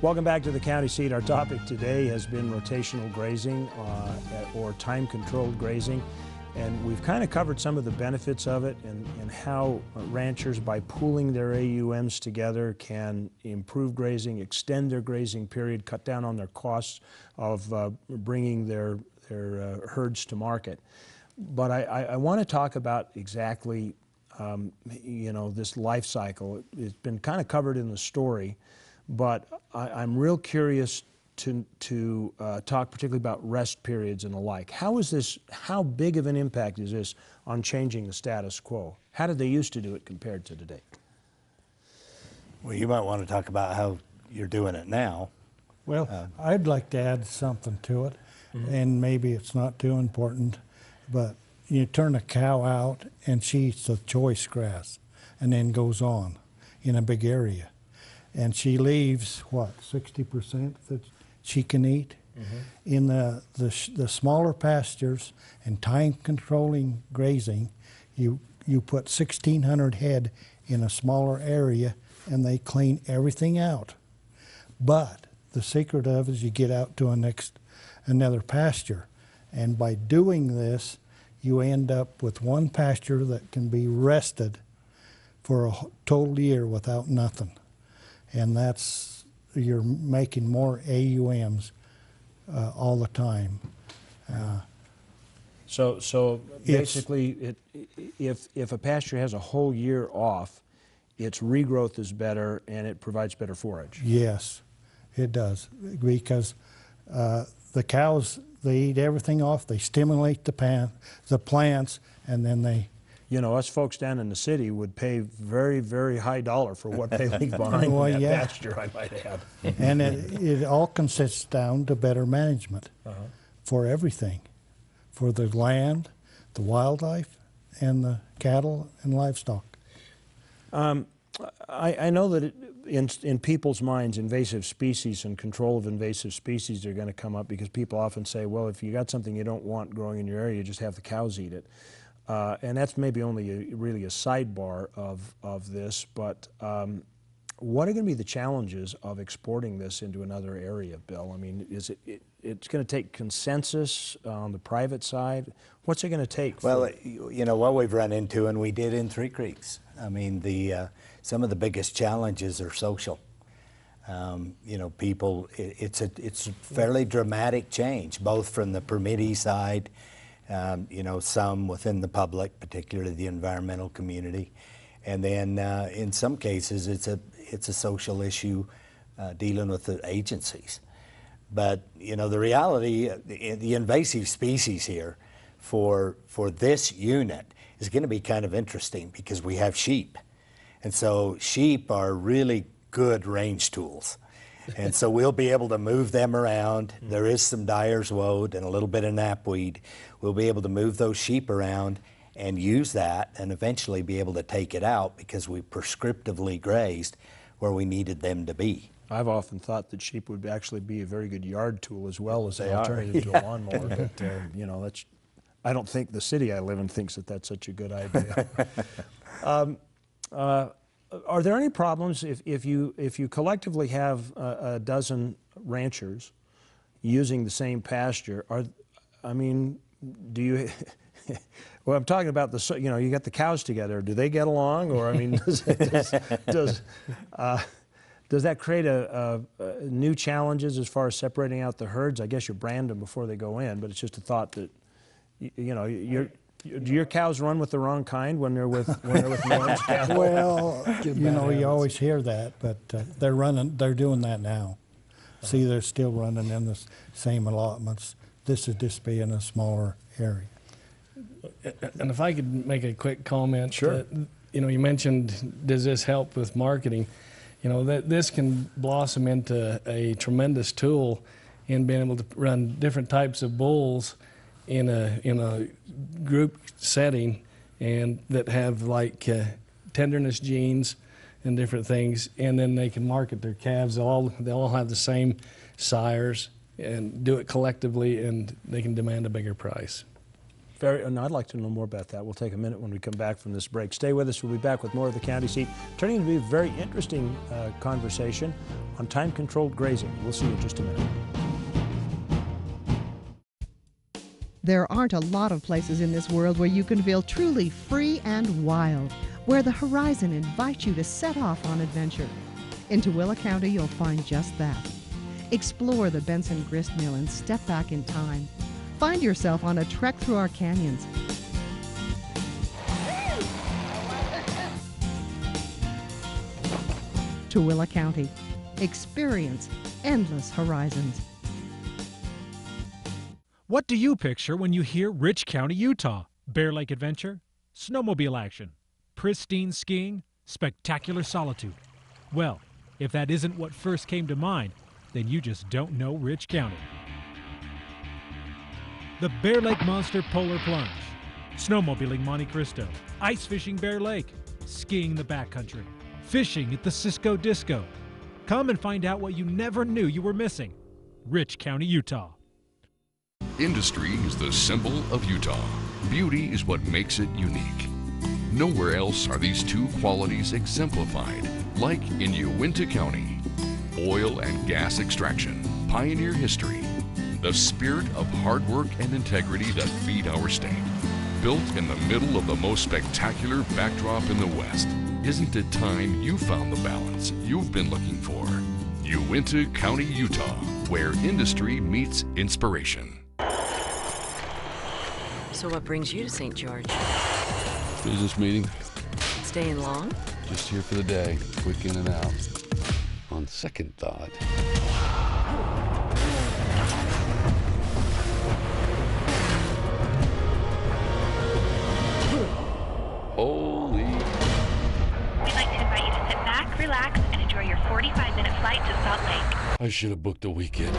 Welcome back to the county seat. Our topic today has been rotational grazing or time-controlled grazing. And we've kind of covered some of the benefits of it and how ranchers, by pooling their AUMs together, can improve grazing, extend their grazing period, cut down on their costs of bringing their herds to market. But I want to talk about exactly, this life cycle. It's been kind of covered in the story, but I'm real curious to talk particularly about rest periods and the like. How big of an impact is this on changing the status quo? How did they used to do it compared to today? Well, you might want to talk about how you're doing it now. Well, I'd like to add something to it, and maybe it's not too important, but you turn a cow out and she eats the choice grass and then goes on in a big area. And she leaves, what, 60% that she can eat? In the smaller pastures and time-controlling grazing, you put 1,600 head in a smaller area and they clean everything out. But the secret of it is you get out to another pasture. And by doing this, you end up with one pasture that can be rested for a total year without nothing. And you're making more AUMs all the time. So basically, if a pasture has a whole year off, its regrowth is better and it provides better forage. Yes, it does, because the cows, they eat everything off. They stimulate the plants, and then they. Us folks down in the city would pay very, very high dollar for what they leave behind Well, in that yeah. pasture, I might add. And it all consists down to better management for everything, for the land, the wildlife, and the cattle and livestock. I know that in people's minds, invasive species and control of invasive species are going to come up because people often say, well, if you got something you don't want growing in your area, you just have the cows eat it. And that's maybe only really a sidebar of this, but what are going to be the challenges of exporting this into another area, Bill? I mean, it's going to take consensus on the private side? What's it going to take? Well, what we've run into, and we did in Three Creeks, I mean, some of the biggest challenges are social. People, it's a fairly dramatic change, both from the permittee side, some within the public, particularly the environmental community, and then in some cases it's a social issue dealing with the agencies. But the reality, the invasive species here for this unit is going to be kind of interesting because we have sheep, and so sheep are really good range tools. And so we'll be able to move them around. There is some Dyer's woad and a little bit of knapweed. We'll be able to move those sheep around and use that and eventually be able to take it out because we prescriptively grazed where we needed them to be. I've often thought that sheep would actually be a very good yard tool as well as an alternative to a lawnmower. But, I don't think the city I live in thinks that that's such a good idea. Are there any problems if you collectively have a dozen ranchers using the same pasture? Do you? Well, I'm talking about you got the cows together. Do they get along, or does that create new challenges as far as separating out the herds? I guess you brand them before they go in, but it's just a thought that do your cows run with the wrong kind when they're with Norton's cattle? Well, you always hear that, but they're doing that now. See, they're still running in the same allotments. This is just being a smaller area. And if I could make a quick comment. Sure. You mentioned, does this help with marketing? That this can blossom into a tremendous tool in being able to run different types of bulls in a group setting, and that have tenderness genes and different things, and then they can market their calves. They'll all have the same sires and do it collectively, and they can demand a bigger price. And I'd like to know more about that. We'll take a minute when we come back from this break. Stay with us. We'll be back with more of the County Seat, turning to be a very interesting conversation on time-controlled grazing. We'll see you in just a minute. There aren't a lot of places in this world where you can feel truly free and wild, where the horizon invites you to set off on adventure. In Tooele County, you'll find just that. Explore the Benson Grist Mill and step back in time. Find yourself on a trek through our canyons. Tooele County. Experience endless horizons. What do you picture when you hear Rich County, Utah? Bear Lake adventure, snowmobile action, pristine skiing, spectacular solitude. Well, if that isn't what first came to mind, then you just don't know Rich County. The Bear Lake Monster Polar Plunge, snowmobiling Monte Cristo, ice fishing Bear Lake, skiing the backcountry, fishing at the Cisco Disco. Come and find out what you never knew you were missing. Rich County, Utah. Industry is the symbol of Utah. Beauty is what makes it unique. Nowhere else are these two qualities exemplified, like in Uinta County. Oil and gas extraction, pioneer history, the spirit of hard work and integrity that feed our state. Built in the middle of the most spectacular backdrop in the West. Isn't it time you found the balance you've been looking for? Uinta County, Utah, where industry meets inspiration. So what brings you to St. George? Business meeting. Staying long? Just here for the day. Quick in and out. On second thought. Holy. We'd like to invite you to sit back, relax, and enjoy your 45-minute flight to Salt Lake. I should have booked a weekend.